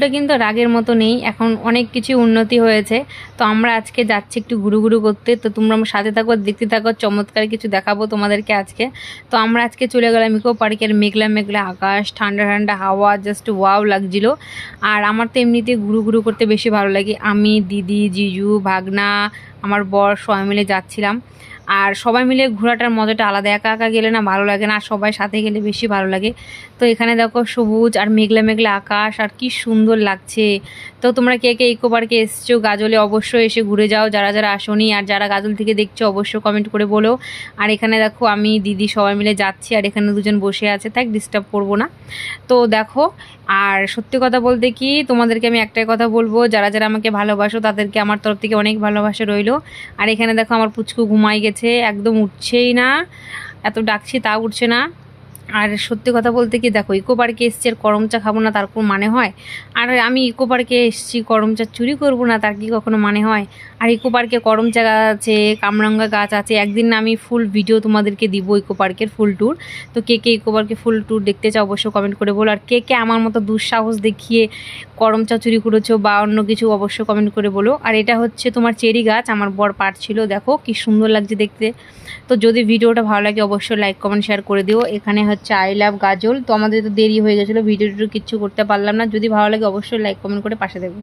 টা কিন্তু আর আগের মতো নেই, এখন অনেক কিছু উন্নতি হয়েছে। তো আমরা আজকে যাচ্ছি একটু ঘুরু করতে, তো তোমরা আমার সাথে থাকো, দেখতে থাকো, চমৎকার কিছু দেখাবো তোমাদেরকে আজকে। তো আমরা আজকে চলে গেলাম ইকো পার্কের। মেঘলা মেঘলা আকাশ, ঠান্ডা ঠান্ডা হাওয়া, জাস্ট ওয়াও লাগছিল। আর আমার তো এমনিতে ঘুরু করতে বেশি ভালো লাগে। আমি, দিদি, জিজু, ভাগনা, আমার বর সবাই মিলে যাচ্ছিলাম। আর সবাই মিলে ঘোরাটার মজাটা আলাদা, একা একা গেলে না ভালো লাগে না, আর সবাই সাথে গেলে বেশি ভালো লাগে। তো এখানে দেখো সবুজ আর মেঘলা মেঘলা আকাশ, আর কি সুন্দর লাগছে। তো তোমরা কে কে ইকো পার্কে এসছো গাজলে, অবশ্যই এসে ঘুরে যাও। যারা যারা আসোনি আর যারা গাজল থেকে দেখছো অবশ্যই কমেন্ট করে বলো। আর এখানে দেখো আমি, দিদি সবাই মিলে যাচ্ছি, আর এখানে দুজন বসে আছে, তাই ডিস্টার্ব করবো না। তো দেখো, আর সত্যি কথা বলতে কি তোমাদেরকে আমি একটাই কথা বলবো, যারা যারা আমাকে ভালোবাসো তাদেরকে আমার তরফ থেকে অনেক ভালোবাসা রইলো। আর এখানে দেখো আমার পুচকু ঘুমাই গেছে, একদম উঠছেই না, এত ডাকছি তা উঠছে না। আর সত্যি কথা বলতে কি দেখো, ইকো পার্কে এসছি আর করম চা খাবো না তার কোনো মানে হয়? আর আমি ইকো পার্কে এসছি করম চা চুরি করবো না তার কি কখনো মানে হয়? আর ইকো পার্কে করম চা গাছ আছে, কামরাঙ্গা গাছ আছে। একদিন না আমি ফুল ভিডিও তোমাদেরকে দিব ইকো পার্কের ফুল ট্যুর। তো কে কে ইকো পার্কে ফুল ট্যুর দেখতে চাও অবশ্যই কমেন্ট করে বলো। আর কে কে আমার মতো দুঃসাহস দেখিয়ে করম চা চুরি করেছো বা অন্য কিছু অবশ্যই কমেন্ট করে বলো। আর এটা হচ্ছে তোমার চেরি গাছ, আমার বর পাড়ছিল, দেখো কি সুন্দর লাগছে দেখতে। তো যদি ভিডিওটা ভালো লাগে অবশ্যই লাইক কমেন্ট শেয়ার করে দিও। এখানে হচ্ছে আই লাভ গাজল। তো আমাদের তো দেরি হয়ে গেছিলো, ভিডিওটা কিচ্ছু করতে পারলাম না। যদি ভালো লাগে অবশ্যই লাইক কমেন্ট করে পাশে দেবো।